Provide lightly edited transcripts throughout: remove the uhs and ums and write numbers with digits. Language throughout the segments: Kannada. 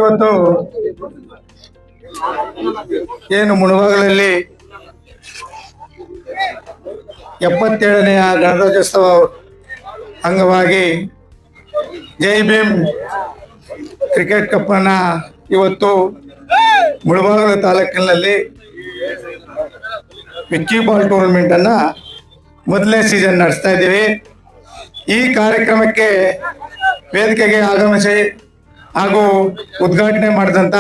ಇವತ್ತು ಏನು ಮುಳುಬಾಗಿಲಲ್ಲಿ 77ನೇ ಗಣರಾಜ್ಯೋತ್ಸವ ಅಂಗವಾಗಿ ಜೈ ಭೀಮ್ ಕ್ರಿಕೆಟ್ ಕಪ್ ಅನ್ನ ಇವತ್ತು ಮುಳುಬಾಗಿಲು ತಾಲೂಕಿನಲ್ಲಿ ವಿಕ್ಕಿ ಬಾಲ್ ಟೂರ್ನಮೆಂಟ್ ಅನ್ನ ಮೊದಲನೇ ಸೀಸನ್ ನಡೆಸ್ತಾ ಇದ್ದೀವಿ. ಈ ಕಾರ್ಯಕ್ರಮಕ್ಕೆ ವೇದಿಕೆಗೆ ಆಗಮಿಸಿ ಹಾಗೂ ಉದ್ಘಾಟನೆ ಮಾಡಿದಂಥ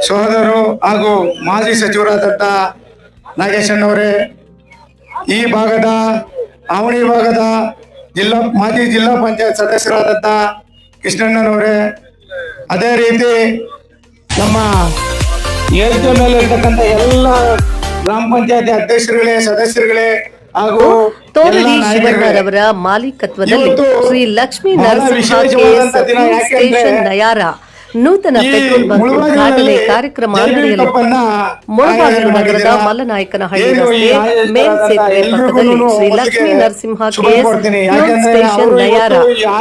ಸಹೋದರರು ಹಾಗೂ ಮಾಜಿ ಸಚಿವರಾದಂಥ ನಾಗೇಶಣ್ಣವರೇ, ಈ ಭಾಗದ ಆವಣಿ ಭಾಗದ ಮಾಜಿ ಜಿಲ್ಲಾ ಪಂಚಾಯತ್ ಸದಸ್ಯರಾದಂಥ ಕೃಷ್ಣಣ್ಣನವರೇ, ಅದೇ ರೀತಿ ನಮ್ಮ ವೇದಿಕೆ ಮೇಲೆ ಇರ್ತಕ್ಕಂಥ ಎಲ್ಲ ಗ್ರಾಮ ಪಂಚಾಯತಿ ಅಧ್ಯಕ್ಷರುಗಳೇ, ಸದಸ್ಯರುಗಳೇ ಹಾಗೂ ತೋರಡಿ ಶಿವಣ್ಣರವರ ಮಾಲೀಕತ್ವದಲ್ಲಿ Shri Lakshmi Narasimha KS fuel station Nayara ನೂತನ ಪೆಟ್ರೋಲ್ ಬಂಕ್ ಉದ್ಘಾಟನೆ ಕಾರ್ಯಕ್ರಮ ನಡೆಯಲಿದೆ. ಮುಳಬಾಗಿಲು ನಗರದ ಮಲ್ಲನಾಯಕನಹಳ್ಳಿ ರಸ್ತೆ ಮೇನ್ ಸೇತುವೆ ಪಕ್ಕದಲ್ಲಿ Shri Lakshmi Narasimha KS fuel station Nayara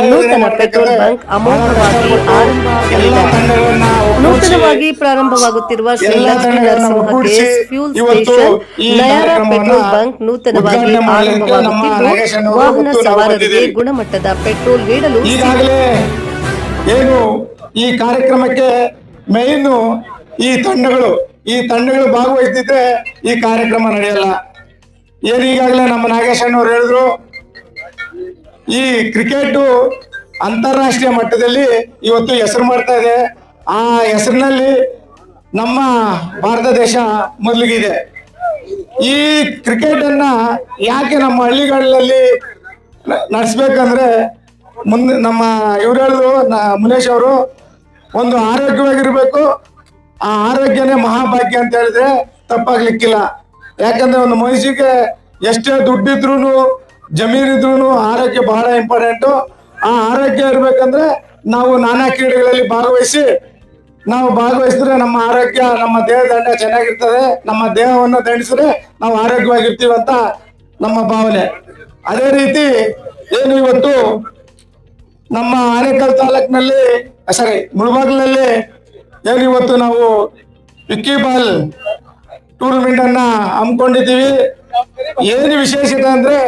ನೂತನ ಪೆಟ್ರೋಲ್ ಬಂಕ್ ಅಮೋಘವಾಗಿ ಆರಂಭವಾಗಲಿದೆ. ನೂತನವಾಗಿ ಪ್ರಾರಂಭವಾಗುತ್ತಿರುವ Shri Lakshmi Narasimha KS fuel station Nayara petrol bunk ನೂತನವಾಗಿ ಆರಂಭವಾಗುತ್ತಿದ್ದು ವಾಹನ ಸವಾರರಿಗೆ ಗುಣಮಟ್ಟದ ಪೆಟ್ರೋಲ್ ನೀಡಲು ಏನು ಈ ಕಾರ್ಯಕ್ರಮಕ್ಕೆ ಮೇಯ್ನು ಈ ತಂಡಗಳು ಭಾಗವಹಿಸಿದ್ರೆ ಈ ಕಾರ್ಯಕ್ರಮ ನಡೆಯಲ್ಲ. ಏನು ಈಗಾಗಲೇ ನಮ್ಮ ನಾಗೇಶಣ್ಣವ್ರು ಹೇಳಿದ್ರು, ಈ ಕ್ರಿಕೆಟ್ ಅಂತಾರಾಷ್ಟ್ರೀಯ ಮಟ್ಟದಲ್ಲಿ ಇವತ್ತು ಹೆಸರು ಮಾಡ್ತಾ ಇದೆ. ಆ ಹೆಸರಿನಲ್ಲಿ ನಮ್ಮ ಭಾರತ ದೇಶ ಮೊದಲಿಗಿದೆ. ಈ ಕ್ರಿಕೆಟ್ ಅನ್ನ ಯಾಕೆ ನಮ್ಮ ಹಳ್ಳಿಗಳಲ್ಲಿ ನಡೆಸ್ಬೇಕಂದ್ರೆ ಮುಂದೆ ನಮ್ಮ ಇವ್ರು ಹೇಳಿದ್ರು ಮುನೇಶ್ ಅವರು, ಒಂದು ಆರೋಗ್ಯವಾಗಿರ್ಬೇಕು. ಆ ಆರೋಗ್ಯನೇ ಮಹಾಭಾಗ್ಯ ಅಂತ ಹೇಳಿದ್ರೆ ತಪ್ಪಾಗ್ಲಿಕ್ಕಿಲ್ಲ. ಯಾಕಂದ್ರೆ ಒಂದು ಮನುಷ್ಯಗೆ ಎಷ್ಟೇ ದುಡ್ಡಿದ್ರು ಜಮೀನಿದ್ರು ಆರೋಗ್ಯ ಬಹಳ ಇಂಪಾರ್ಟೆಂಟು. ಆ ಆರೋಗ್ಯ ಇರ್ಬೇಕಂದ್ರೆ ನಾವು ನಾನಾ ಕ್ರೀಡೆಗಳಲ್ಲಿ ಭಾಗವಹಿಸಿದ್ರೆ ನಮ್ಮ ಆರೋಗ್ಯ, ನಮ್ಮ ದೇಹ ದಂಡ ಚೆನ್ನಾಗಿರ್ತದೆ. ನಮ್ಮ ದೇಹವನ್ನು ದಂಡಿಸಿದ್ರೆ ನಾವು ಆರೋಗ್ಯವಾಗಿರ್ತೀವಿ ಅಂತ ನಮ್ಮ ಭಾವನೆ. ಅದೇ ರೀತಿ ಏನು ಇವತ್ತು ನಮ್ಮ ಆನೇಕಲ್ ತಾಲೂಕಿನಲ್ಲಿ ಮುಳಬಾಗಿಲಲ್ಲಿ ಏನು ಇವತ್ತು ನಾವು ವಿಕ್ಕಿ ಬಾಲ್ ಟೂರ್ನಮೆಂಟ್ ಅನ್ನ ಹಮ್ಮಿಕೊಂಡಿದ್ದೀವಿ. ಏನು ವಿಶೇಷತೆ ಅಂದ್ರೆ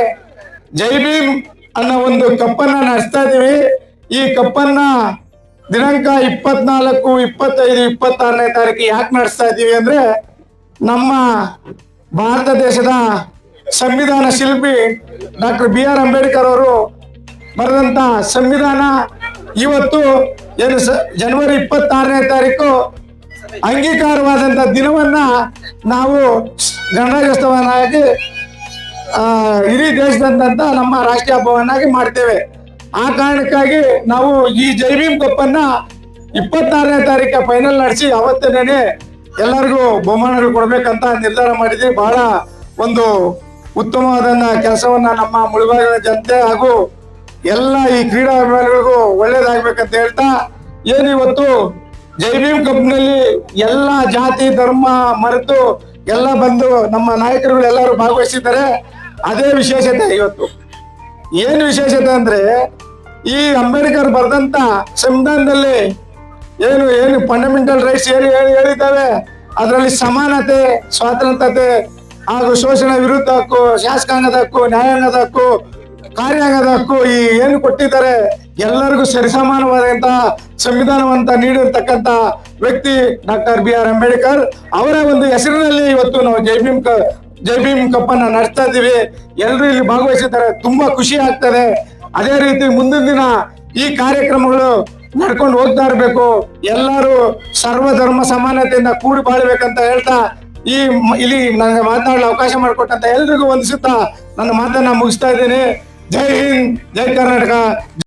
ಜೈ ಭೀಮ್ ಅನ್ನೋ ಒಂದು ಕಪ್ಪನ್ನ ನಡೆಸ್ತಾ ಇದ್ದೀವಿ. ಈ ಕಪ್ಪನ್ನ ದಿನಾಂಕ 24, 25, 26ನೇ ತಾರೀಕು ಯಾಕೆ ನಡೆಸ್ತಾ ಇದ್ದೀವಿ ಅಂದ್ರೆ ನಮ್ಮ ಭಾರತ ದೇಶದ ಸಂವಿಧಾನ ಶಿಲ್ಪಿ ಡಾಕ್ಟರ್ BR ಅಂಬೇಡ್ಕರ್ ಅವರು ಬರೆದಂತ ಸಂವಿಧಾನ ಇವತ್ತು ಏನು ಜನವರಿ 26ನೇ ತಾರೀಕು ಅಂಗೀಕಾರವಾದಂತ ದಿನವನ್ನ ನಾವು ಗಣರಾಜ್ಯೋತ್ಸವನಾಗಿ ಇಡೀ ದೇಶದಂತ ನಮ್ಮ ರಾಷ್ಟ್ರೀಯ ಹಬ್ಬವನ್ನಾಗಿ ಮಾಡ್ತೇವೆ. ಆ ಕಾರಣಕ್ಕಾಗಿ ನಾವು ಈ ಜೈ ಭೀಮ್ ಕಪ್ಪನ್ನ 26ನೇ ತಾರೀಕು ಫೈನಲ್ ನಡೆಸಿ ಅವತ್ತೇನೆ ಎಲ್ಲರಿಗೂ ಬಹುಮಾನಗಳು ಕೊಡ್ಬೇಕಂತ ನಿರ್ಧಾರ ಮಾಡಿದ್ವಿ. ಬಹಳ ಒಂದು ಉತ್ತಮವಾದ ಕೆಲಸವನ್ನ ನಮ್ಮ ಮುಳಬಾಗಿಲಿನ ಜನತೆ ಹಾಗೂ ಎಲ್ಲ ಈ ಕ್ರೀಡಾ ಅಭಿಮಾನಿಗಳಿಗೂ ಒಳ್ಳೇದಾಗ್ಬೇಕಂತ ಹೇಳ್ತಾ, ಏನು ಇವತ್ತು ಜೈ ಭೀಮ್ ಕಪ್ನಲ್ಲಿ ಎಲ್ಲ ಜಾತಿ ಧರ್ಮ ಮರೆತು ಎಲ್ಲ ಬಂದು ನಮ್ಮ ನಾಯಕರುಗಳು ಎಲ್ಲರೂ ಭಾಗವಹಿಸಿದ್ದಾರೆ. ಅದೇ ವಿಶೇಷತೆ ಇವತ್ತು. ಏನು ವಿಶೇಷತೆ ಅಂದ್ರೆ ಈ ಅಂಬೇಡ್ಕರ್ ಬರೆದಂತ ಸಂವಿಧಾನದಲ್ಲಿ ಏನು ಫಂಡಮೆಂಟಲ್ ರೈಟ್ಸ್ ಹೇಳಿದ್ದಾವೆ, ಅದರಲ್ಲಿ ಸಮಾನತೆ, ಸ್ವಾತಂತ್ರ್ಯತೆ ಹಾಗೂ ಶೋಷಣೆ ವಿರುದ್ಧ ಹಕ್ಕು, ಶಾಸಕಾಂಗದ ಹಕ್ಕು, ನ್ಯಾಯಾಂಗದ ಹಕ್ಕು, ಕಾರ್ಯಾಂಗದ ಹಕ್ಕು ಈ ಏನು ಕೊಟ್ಟಿದ್ದಾರೆ ಎಲ್ಲರಿಗೂ ಸರಿಸಮಾನವಾದಂತಹ ಸಂವಿಧಾನವಂತ ನೀಡಿರ್ತಕ್ಕಂಥ ವ್ಯಕ್ತಿ ಡಾಕ್ಟರ್ BR ಅಂಬೇಡ್ಕರ್ ಅವರ ಒಂದು ಹೆಸರಿನಲ್ಲಿ ಇವತ್ತು ನಾವು ಜೈ ಭೀಮ್ ಕಪ್ ಅನ್ನ ನಡೆಸ್ತಾ ಇದ್ದೀವಿ. ಎಲ್ಲರೂ ಇಲ್ಲಿ ಭಾಗವಹಿಸಿದ್ದಾರೆ, ತುಂಬಾ ಖುಷಿ ಆಗ್ತದೆ. ಅದೇ ರೀತಿ ಮುಂದಿನ ದಿನ ಈ ಕಾರ್ಯಕ್ರಮಗಳು ನಡ್ಕೊಂಡು ಹೋಗ್ತಾ ಇರಬೇಕು. ಎಲ್ಲರೂ ಸರ್ವಧರ್ಮ ಸಮಾನತೆಯಿಂದ ಕೂಡಿ ಬಾಳ್ಬೇಕಂತ ಹೇಳ್ತಾ ಇಲ್ಲಿ ನನಗೆ ಮಾತನಾಡಲು ಅವಕಾಶ ಮಾಡಿಕೊಟ್ಟಂತ ಎಲ್ರಿಗೂ ವಂದಿಸುತ್ತಾ ನನ್ನ ಮಾತನ್ನ ಮುಗಿಸ್ತಾ ಇದ್ದೀನಿ. ಜೈ ಹಿಂದ್, ಜೈ ಕರ್ನಾಟಕ.